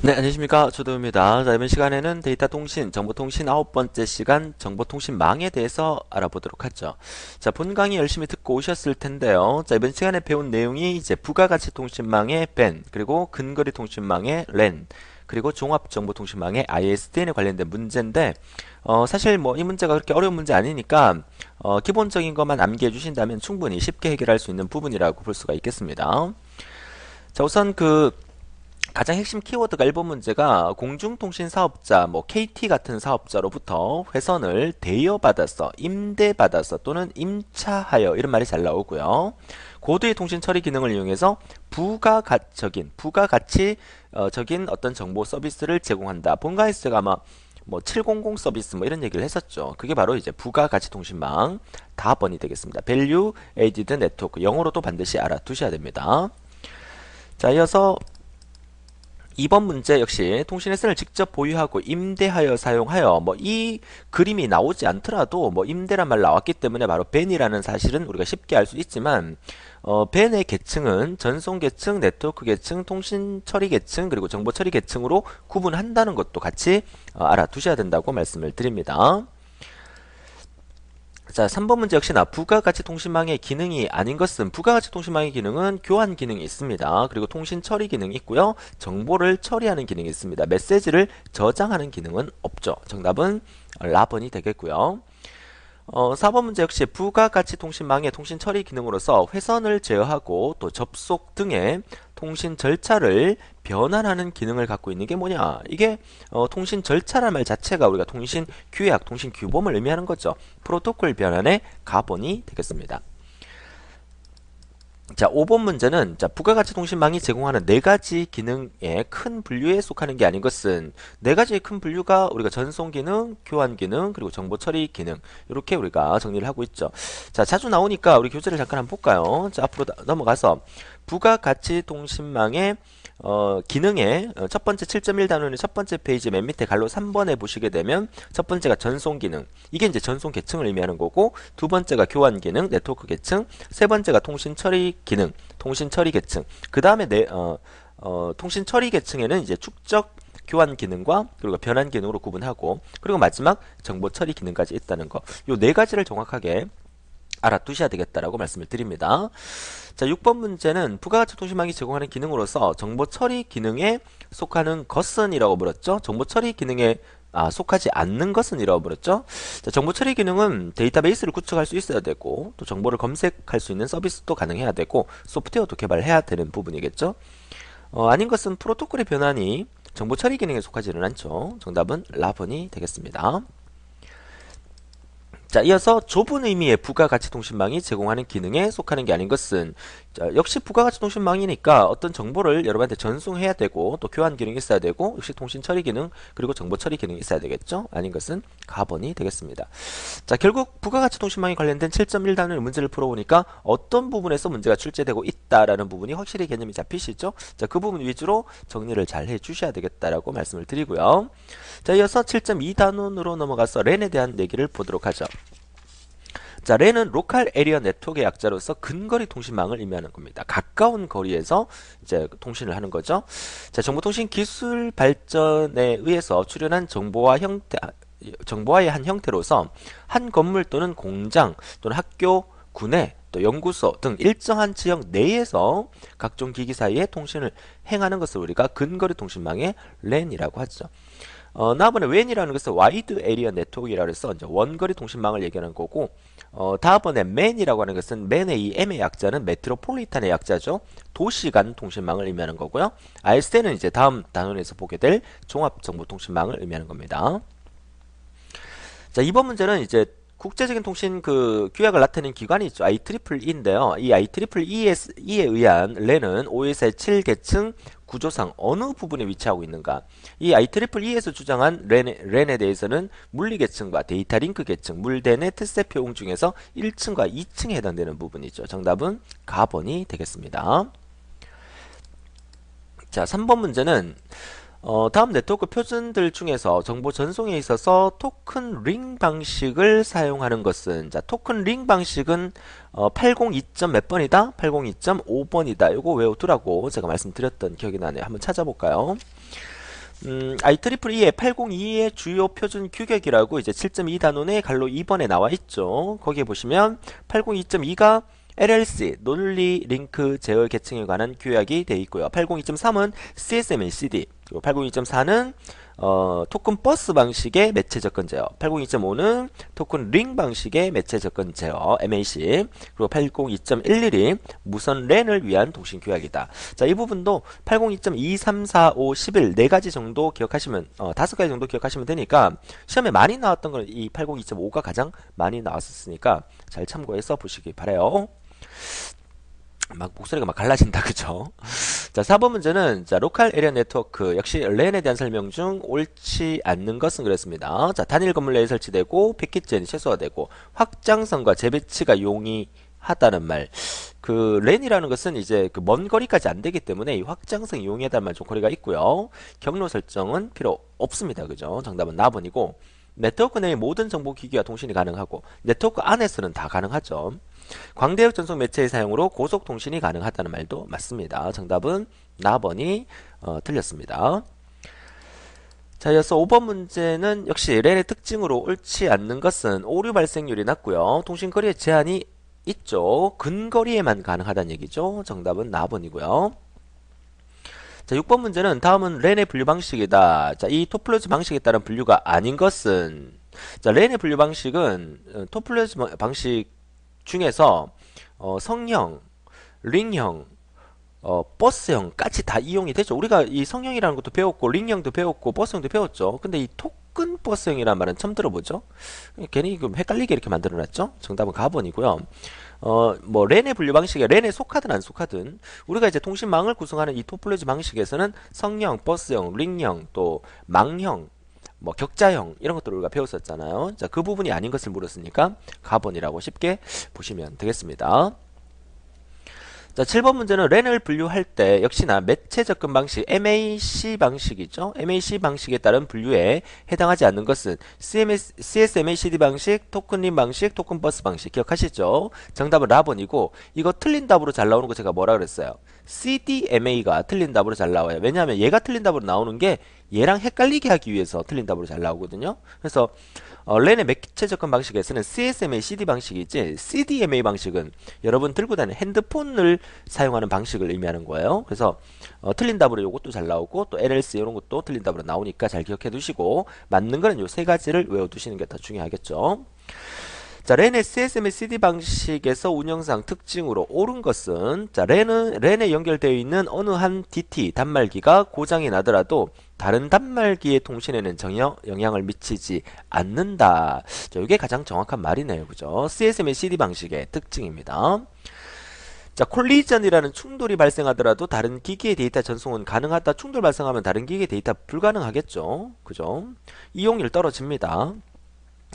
네, 안녕하십니까. 조도입니다. 자, 이번 시간에는 데이터 통신, 정보통신 9번째 시간 정보통신망에 대해서 알아보도록 하죠. 자, 본 강의 열심히 듣고 오셨을 텐데요. 자, 이번 시간에 배운 내용이 이제 부가가치 통신망의 BAN, 그리고 근거리 통신망의 LAN, 그리고 종합정보통신망의 ISDN에 관련된 문제인데, 사실 뭐 이 문제가 그렇게 어려운 문제 아니니까, 기본적인 것만 암기해 주신다면 충분히 쉽게 해결할 수 있는 부분이라고 볼 수가 있겠습니다. 자, 우선 가장 핵심 키워드가 1번 문제가 공중통신 사업자, 뭐 KT 같은 사업자로부터 회선을 대여받아서, 임대받아서 또는 임차하여 이런 말이 잘 나오고요. 고도의 통신 처리 기능을 이용해서 부가가치적인 어떤 정보 서비스를 제공한다. 본가에서 제가 아마 뭐 700 서비스 뭐 이런 얘기를 했었죠. 그게 바로 이제 부가가치 통신망 다번이 되겠습니다. Value Added Network, 영어로도 반드시 알아두셔야 됩니다. 자, 이어서 2번 문제 역시 통신회선을 직접 보유하고 임대하여 사용하여, 뭐 이 그림이 나오지 않더라도 뭐 임대란 말 나왔기 때문에 바로 벤이라는 사실은 우리가 쉽게 알 수 있지만, 벤의 계층은 전송 계층, 네트워크 계층, 통신 처리 계층, 그리고 정보 처리 계층으로 구분한다는 것도 같이 알아두셔야 된다고 말씀을 드립니다. 자, 3번 문제 역시나 부가가치 통신망의 기능이 아닌 것은, 부가가치 통신망의 기능은 교환 기능이 있습니다. 그리고 통신 처리 기능이 있고요. 정보를 처리하는 기능이 있습니다. 메시지를 저장하는 기능은 없죠. 정답은 라번이 되겠고요. 4번 문제 역시 부가가치 통신망의 통신 처리 기능으로서 회선을 제어하고 또 접속 등의 통신 절차를 변환하는 기능을 갖고 있는 게 뭐냐? 이게 통신 절차란 말 자체가 우리가 통신 규약, 통신 규범을 의미하는 거죠. 프로토콜 변환의 가본이 되겠습니다. 자, 5번 문제는 자, 부가가치 통신망이 제공하는 네 가지 기능의 큰 분류에 속하는 게 아닌 것은, 네 가지의 큰 분류가 우리가 전송 기능, 교환 기능, 그리고 정보 처리 기능, 이렇게 우리가 정리를 하고 있죠. 자, 자주 나오니까 우리 교재를 잠깐 한번 볼까요? 자, 앞으로 넘어가서 부가가치 통신망의 기능의 첫 번째 7.1 단원의 첫 번째 페이지 맨 밑에 갈로 3번에 보시게 되면, 첫 번째가 전송 기능, 이게 이제 전송 계층을 의미하는 거고, 두 번째가 교환 기능, 네트워크 계층, 세 번째가 통신 처리 기능, 통신 처리 계층, 그 다음에 통신 처리 계층에는 이제 축적 교환 기능과 그리고 변환 기능으로 구분하고, 그리고 마지막 정보 처리 기능까지 있다는 거, 요 네 가지를 정확하게 알아두셔야 되겠다라고 말씀을 드립니다. 자, 6번 문제는 부가가치 통신망이 제공하는 기능으로서 정보 처리 기능에 속하는 것은이라고 물었죠. 정보 처리 기능에 속하지 않는 것은이라고 물었죠. 자, 정보 처리 기능은 데이터베이스를 구축할 수 있어야 되고, 또 정보를 검색할 수 있는 서비스도 가능해야 되고, 소프트웨어도 개발해야 되는 부분이겠죠. 아닌 것은 프로토콜의 변환이 정보 처리 기능에 속하지는 않죠. 정답은 라번이 되겠습니다. 자, 이어서 좁은 의미의 부가가치 통신망이 제공하는 기능에 속하는 게 아닌 것은, 자, 역시 부가가치 통신망이니까 어떤 정보를 여러분한테 전송해야 되고, 또 교환 기능이 있어야 되고, 역시 통신 처리 기능, 그리고 정보 처리 기능이 있어야 되겠죠. 아닌 것은 가번이 되겠습니다. 자, 결국 부가가치 통신망에 관련된 7.1 단원의 문제를 풀어보니까 어떤 부분에서 문제가 출제되고 있다라는 부분이 확실히 개념이 잡히시죠. 자, 그 부분 위주로 정리를 잘 해주셔야 되겠다라고 말씀을 드리고요. 자, 이어서 7.2 단원으로 넘어가서 랜에 대한 얘기를 보도록 하죠. 자, 랜은 로컬 에리어 네트워크의 약자로서 근거리 통신망을 의미하는 겁니다. 가까운 거리에서 이제 통신을 하는 거죠. 자, 정보통신 기술 발전에 의해서 출현한 정보화의 한 형태로서 한 건물 또는 공장 또는 학교, 군내, 또 연구소 등 일정한 지역 내에서 각종 기기 사이에 통신을 행하는 것을 우리가 근거리 통신망의 랜이라고 하죠. 다음번에 WAN이라는 것은 와이드 에리어 네트워크라고 해서 이제 원거리 통신망을 얘기하는 거고, 다음번에 MAN이라고 하는 것은 MAN의 이 M의 약자는 메트로폴리탄의 약자죠. 도시 간 통신망을 의미하는 거고요. ISDN은 이제 다음 단원에서 보게 될 종합정보통신망을 의미하는 겁니다. 자, 이번 문제는 이제 국제적인 통신 규약을 나타내는 기관이 있죠. IEEE인데요. 이 IEEE에 의한 랜은 OSI 7계층 구조상 어느 부분에 위치하고 있는가? 이 IEEE에서 주장한 랜에 대해서는 물리 계층과 데이터 링크 계층, 물대내 특색 효용 중에서 1층과 2층에 해당되는 부분이죠. 정답은 가번이 되겠습니다. 자, 3번 문제는 다음 네트워크 표준들 중에서 정보 전송에 있어서 토큰 링 방식을 사용하는 것은, 자, 토큰 링 방식은 802. 몇 번이다? 802.5번이다. 이거 외워두라고 제가 말씀드렸던 기억이 나네요. 한번 찾아볼까요? IEEE의 802의 주요 표준 규격이라고 이제 7.2 단원의 갈로 2번에 나와 있죠. 거기에 보시면 802.2가 LLC 논리 링크 제어 계층에 관한 규약이 되어 있고요. 802.3은 CSMA/CD, 그리고 802.4는 토큰 버스 방식의 매체 접근 제어, 802.5는 토큰 링 방식의 매체 접근 제어 MAC, 그리고 802.11이 무선 랜을 위한 통신 규약이다. 자, 이 부분도 802.2, 3, 4, 5, 11 4가지 정도 기억하시면 5가지 정도 기억하시면 되니까 시험에 많이 나왔던 건 이 802.5가 가장 많이 나왔었으니까 잘 참고해서 보시기 바래요. 막 목소리가 막 갈라진다, 그죠? 자, 4번 문제는 자, 로컬 에리어 네트워크 역시 랜에 대한 설명 중 옳지 않는 것은 그랬습니다. 자, 단일 건물 내에 설치되고 패킷 제한이 최소화되고 확장성과 재배치가 용이하다는 말. 그 랜이라는 것은 이제 그 먼 거리까지 안 되기 때문에 이 확장성이 용이하다는 말 좀 거리가 있고요. 경로 설정은 필요 없습니다, 그죠? 정답은 나번이고, 네트워크 내의 모든 정보 기기와 통신이 가능하고 네트워크 안에서는 다 가능하죠. 광대역 전송 매체의 사용으로 고속 통신이 가능하다는 말도 맞습니다. 정답은 나번이 틀렸습니다. 자, 이어서 5번 문제는 역시 랜의 특징으로 옳지 않는 것은 오류 발생률이 낮고요. 통신 거리에 제한이 있죠. 근거리에만 가능하다는 얘기죠. 정답은 나번이고요. 자, 6번 문제는 다음은 랜의 분류 방식이다. 자, 이 토폴로지 방식에 따른 분류가 아닌 것은, 자, 랜의 분류 방식은 토폴로지 방식 중에서 성형, 링형, 버스형까지 다 이용이 되죠. 우리가 이 성형이라는 것도 배웠고 링형도 배웠고 버스형도 배웠죠. 근데 이 토큰 버스형이라는 말은 처음 들어보죠. 괜히 좀 헷갈리게 이렇게 만들어놨죠. 정답은 가번이고요. 뭐 랜의 분류 방식에 랜에 속하든 안 속하든 우리가 이제 통신망을 구성하는 이 토폴로지 방식에서는 성형, 버스형, 링형, 또 망형, 뭐 격자형 이런 것들을 우리가 배웠었잖아요. 자, 그 부분이 아닌 것을 물었으니까 가번이라고 쉽게 보시면 되겠습니다. 자, 7번 문제는 랜을 분류할 때 역시나 매체 접근 방식 MAC 방식이죠. MAC 방식에 따른 분류에 해당하지 않는 것은 CSMA/CD 방식, 토큰링 방식, 토큰 버스 방식 기억하시죠? 정답은 라번이고, 이거 틀린 답으로 잘 나오는 거 제가 뭐라 그랬어요? CDMA가 틀린 답으로 잘 나와요. 왜냐하면 얘가 틀린 답으로 나오는 게 얘랑 헷갈리게 하기 위해서 틀린 답으로 잘 나오거든요. 그래서 랜의 매체 접근 방식에서는 CSMA CD 방식이지 CDMA 방식은 여러분 들고 다니는 핸드폰을 사용하는 방식을 의미하는 거예요. 그래서 틀린 답으로 요것도 잘 나오고 또 LLC 이런 것도 틀린 답으로 나오니까 잘 기억해 두시고 맞는 거는 요 세 가지를 외워 두시는 게 더 중요하겠죠. 자, 랜의 CSMA CD 방식에서 운영상 특징으로 옳은 것은, 자, 랜에 연결되어 있는 어느 한 DT 단말기가 고장이 나더라도 다른 단말기의 통신에는 전혀 영향을 미치지 않는다. 자, 이게 가장 정확한 말이네요. 그죠? CSMA CD 방식의 특징입니다. 자, 콜리전이라는 충돌이 발생하더라도 다른 기기의 데이터 전송은 가능하다. 충돌 발생하면 다른 기기의 데이터 불가능하겠죠. 그죠? 이용률 떨어집니다.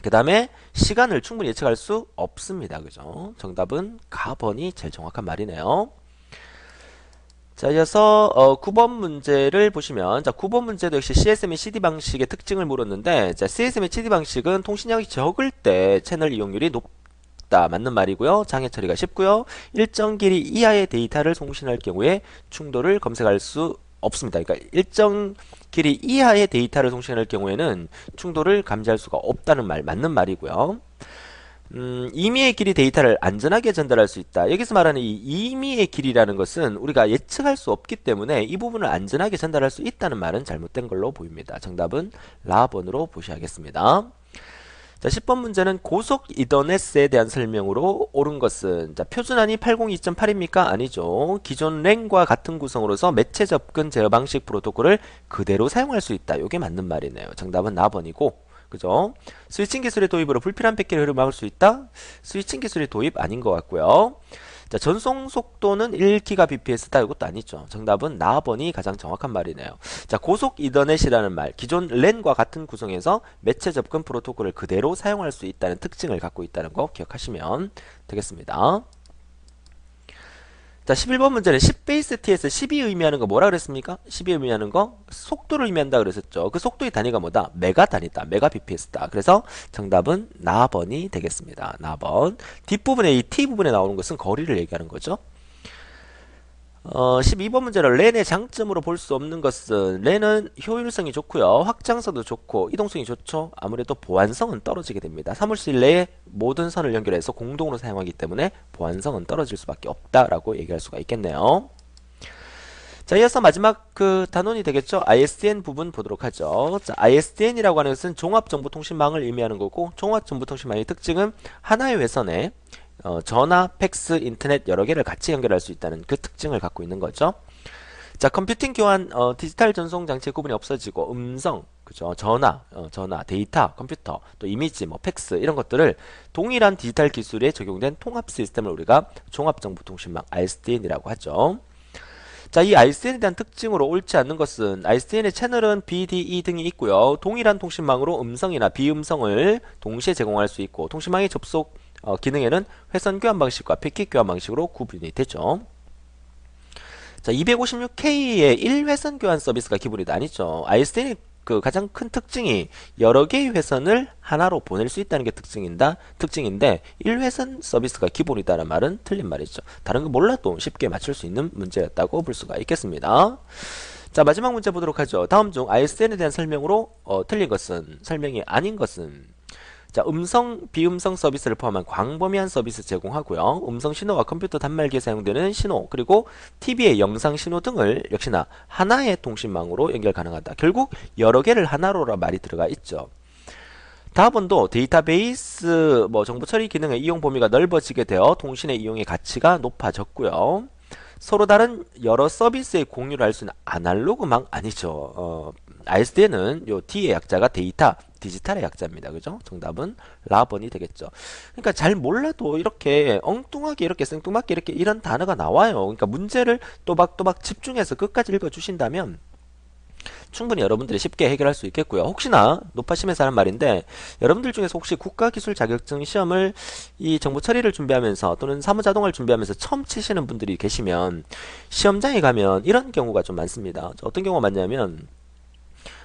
그 다음에 시간을 충분히 예측할 수 없습니다. 그죠? 정답은 가번이 제일 정확한 말이네요. 자, 이어서 9번 문제를 보시면, 자, 9번 문제도 역시 CSMA CD 방식의 특징을 물었는데, 자, CSMA CD 방식은 통신량이 적을 때 채널 이용률이 높다. 맞는 말이고요. 장애 처리가 쉽고요. 일정 길이 이하의 데이터를 송신할 경우에 충돌을 검색할 수 없습니다. 그러니까 일정 길이 이하의 데이터를 송신할 경우에는 충돌을 감지할 수가 없다는 말, 맞는 말이고요. 임의의 길이 데이터를 안전하게 전달할 수 있다. 여기서 말하는 이 임의의 길이라는 것은 우리가 예측할 수 없기 때문에 이 부분을 안전하게 전달할 수 있다는 말은 잘못된 걸로 보입니다. 정답은 라번으로 보셔야겠습니다. 자, 10번 문제는 고속 이더넷에 대한 설명으로 옳은 것은, 자, 표준안이 802.8입니까? 아니죠. 기존 랜과 같은 구성으로서 매체 접근 제어 방식 프로토콜을 그대로 사용할 수 있다. 이게 맞는 말이네요. 정답은 나번이고, 그죠? 스위칭 기술의 도입으로 불필요한 패킷의 흐름을 막을 수 있다? 스위칭 기술의 도입 아닌 것 같고요. 자, 전송 속도는 1GBps다. 이것도 아니죠. 정답은 나번이 가장 정확한 말이네요. 자, 고속 이더넷이라는 말, 기존 랜과 같은 구성에서 매체 접근 프로토콜을 그대로 사용할 수 있다는 특징을 갖고 있다는 거 기억하시면 되겠습니다. 자, 11번 문제는 10베이스-t에서 10이 의미하는 거 뭐라 그랬습니까? 10이 의미하는 거 속도를 의미한다 그랬었죠. 그 속도의 단위가 뭐다? 메가 단위다. 메가 bps다. 그래서 정답은 나번이 되겠습니다. 나번. 뒷부분에 이 t 부분에 나오는 것은 거리를 얘기하는 거죠. 12번 문제는 랜의 장점으로 볼 수 없는 것은 랜은 효율성이 좋고요. 확장성도 좋고 이동성이 좋죠. 아무래도 보안성은 떨어지게 됩니다. 사무실 내에 모든 선을 연결해서 공동으로 사용하기 때문에 보안성은 떨어질 수밖에 없다라고 얘기할 수가 있겠네요. 자, 이어서 마지막 그 단원이 되겠죠. ISDN 부분 보도록 하죠. 자, ISDN이라고 하는 것은 종합정보통신망을 의미하는 거고, 종합정보통신망의 특징은 하나의 회선에 전화, 팩스, 인터넷 여러 개를 같이 연결할 수 있다는 그 특징을 갖고 있는 거죠. 자, 컴퓨팅 교환, 디지털 전송 장치의 구분이 없어지고 음성, 그죠? 전화, 데이터, 컴퓨터, 또 이미지, 뭐 팩스 이런 것들을 동일한 디지털 기술에 적용된 통합 시스템을 우리가 종합정보통신망 ISDN이라고 하죠. 자, 이 ISDN에 대한 특징으로 옳지 않는 것은 ISDN의 채널은 BDE 등이 있고요. 동일한 통신망으로 음성이나 비음성을 동시에 제공할 수 있고 통신망의 접속 기능에는 회선 교환 방식과 패킷 교환 방식으로 구분이 되죠. 자, 256K의 1회선 교환 서비스가 기본이 아니죠. ISDN의 그 가장 큰 특징이 여러 개의 회선을 하나로 보낼 수 있다는 게 특징인데 1회선 서비스가 기본이다라는 말은 틀린 말이죠. 다른 거 몰라도 쉽게 맞출 수 있는 문제였다고 볼 수가 있겠습니다. 자, 마지막 문제 보도록 하죠. 다음 중 ISDN에 대한 설명으로 틀린 것은, 설명이 아닌 것은, 자, 음성, 비음성 서비스를 포함한 광범위한 서비스 제공하고요. 음성 신호와 컴퓨터 단말기에 사용되는 신호, 그리고 TV의 영상 신호 등을 역시나 하나의 통신망으로 연결 가능하다. 결국 여러 개를 하나로라 말이 들어가 있죠. 다음번도 데이터베이스 정보 처리 기능의 이용 범위가 넓어지게 되어 통신의 이용의 가치가 높아졌고요. 서로 다른 여러 서비스의 공유를 할 수 있는 아날로그망 아니죠. ISDN은 요 D의 약자가 데이터, 디지털의 약자입니다. 그죠? 정답은 라번이 되겠죠. 그러니까 잘 몰라도 이렇게 엉뚱하게 이렇게 생뚱맞게 이렇게 이런 단어가 나와요. 그러니까 문제를 또박또박 집중해서 끝까지 읽어주신다면 충분히 여러분들이 쉽게 해결할 수 있겠고요. 혹시나 높아심에서 하는 말인데 여러분들 중에서 혹시 국가기술 자격증 시험을 이 정보 처리를 준비하면서 또는 사무자동을 준비하면서 처음 치시는 분들이 계시면 시험장에 가면 이런 경우가 좀 많습니다. 어떤 경우가 많냐면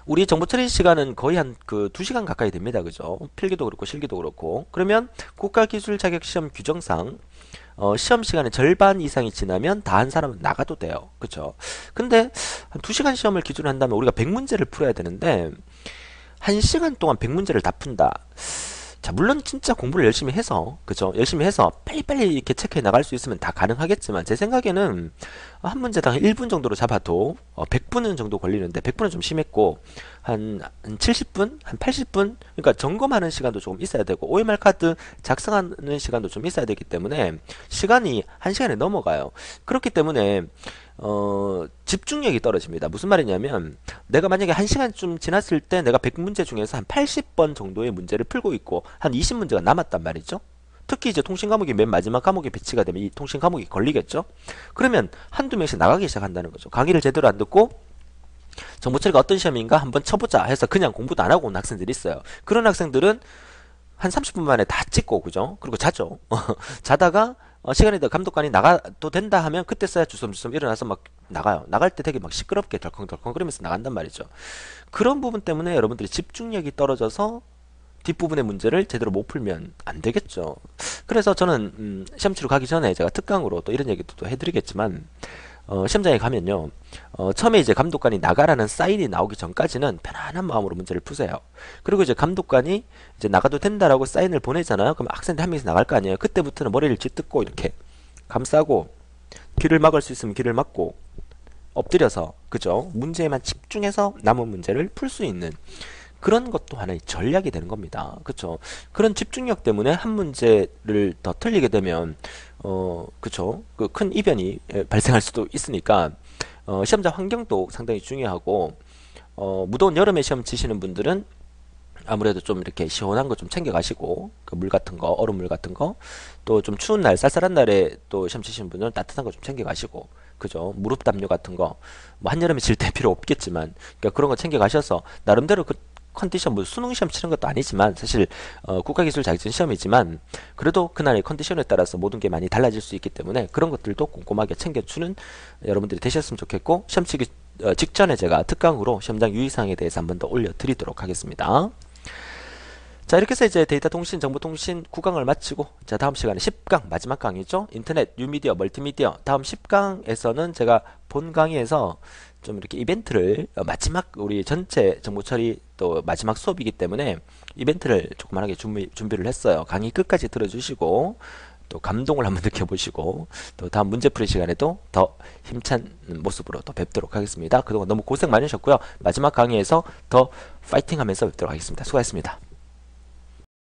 우리 정보 처리 시간은 거의 한 그 2시간 가까이 됩니다. 그죠? 필기도 그렇고 실기도 그렇고. 그러면 국가기술 자격 시험 규정상 시험 시간의 절반 이상이 지나면 다 한 사람은 나가도 돼요. 그쵸? 근데 한 2시간 시험을 기준으로 한다면 우리가 100문제를 풀어야 되는데 1시간 동안 100문제를 다 푼다. 자, 물론 진짜 공부를 열심히 해서, 그죠? 열심히 해서 빨리빨리 이렇게 체크해 나갈 수 있으면 다 가능하겠지만 제 생각에는 한 문제당 1분 정도로 잡아도 100분은 정도 걸리는데 100분은 좀 심했고 한 70분? 한 80분? 그러니까 점검하는 시간도 조금 있어야 되고 OMR 카드 작성하는 시간도 좀 있어야 되기 때문에 시간이 1시간에 넘어가요. 그렇기 때문에 집중력이 떨어집니다. 무슨 말이냐면 내가 만약에 1시간쯤 지났을 때 내가 100문제 중에서 한 80번 정도의 문제를 풀고 있고 한 20문제가 남았단 말이죠. 특히 이제 통신 과목이 맨 마지막 과목에 배치가 되면 이 통신 과목이 걸리겠죠. 그러면 한두 명씩 나가기 시작한다는 거죠. 강의를 제대로 안 듣고 정보 처리가 어떤 시험인가 한번 쳐보자 해서 그냥 공부도 안 하고 온 학생들이 있어요. 그런 학생들은 한 30분 만에 다 찍고, 그죠? 그리고 자죠. 자다가 시간이 더 감독관이 나가도 된다 하면 그때서야 주섬주섬 일어나서 막 나가요. 나갈 때 되게 막 시끄럽게 덜컹덜컹 그러면서 나간단 말이죠. 그런 부분 때문에 여러분들이 집중력이 떨어져서 뒷부분의 문제를 제대로 못 풀면 안 되겠죠. 그래서 저는 시험 치러 가기 전에 제가 특강으로 또 이런 얘기도 또 해드리겠지만 시험장에 가면요. 처음에 이제 감독관이 나가라는 사인이 나오기 전까지는 편안한 마음으로 문제를 푸세요. 그리고 이제 감독관이 이제 나가도 된다라고 사인을 보내잖아요. 그럼 학생들 한 명씩 나갈 거 아니에요. 그때부터는 머리를 쥐뜯고 이렇게 감싸고 귀를 막을 수 있으면 귀를 막고 엎드려서, 그죠? 문제에만 집중해서 남은 문제를 풀 수 있는 그런 것도 하나의 전략이 되는 겁니다. 그쵸? 그런 집중력 때문에 한 문제를 더 틀리게 되면 그쵸? 그 큰 이변이 발생할 수도 있으니까 시험장 환경도 상당히 중요하고 무더운 여름에 시험 치시는 분들은 아무래도 좀 이렇게 시원한 거 좀 챙겨 가시고 그 물 같은 거, 얼음물 같은 거, 또 좀 추운 날, 쌀쌀한 날에 또 시험 치시는 분들은 따뜻한 거 좀 챙겨 가시고, 그죠? 무릎 담요 같은 거, 뭐 한여름에 질 때 필요 없겠지만, 그러니까 그런 거 챙겨 가셔서 나름대로 그 컨디션, 뭐 수능 시험 치는 것도 아니지만 사실 국가기술 자격증 시험이지만 그래도 그날의 컨디션에 따라서 모든 게 많이 달라질 수 있기 때문에 그런 것들도 꼼꼼하게 챙겨주는 여러분들이 되셨으면 좋겠고, 시험 치기 직전에 제가 특강으로 시험장 유의사항에 대해서 한번 더 올려드리도록 하겠습니다. 자, 이렇게 해서 이제 데이터 통신, 정보 통신 9강을 마치고, 자, 다음 시간에 10강, 마지막 강의죠. 인터넷, 뉴미디어, 멀티미디어. 다음 10강에서는 제가 본 강의에서 좀 이렇게 이벤트를, 마지막, 우리 전체 정보 처리 또 마지막 수업이기 때문에 이벤트를 조그만하게 준비를 했어요. 강의 끝까지 들어주시고, 또 감동을 한번 느껴보시고, 또 다음 문제풀이 시간에도 더 힘찬 모습으로 또 뵙도록 하겠습니다. 그동안 너무 고생 많으셨고요. 마지막 강의에서 더 파이팅 하면서 뵙도록 하겠습니다. 수고하셨습니다.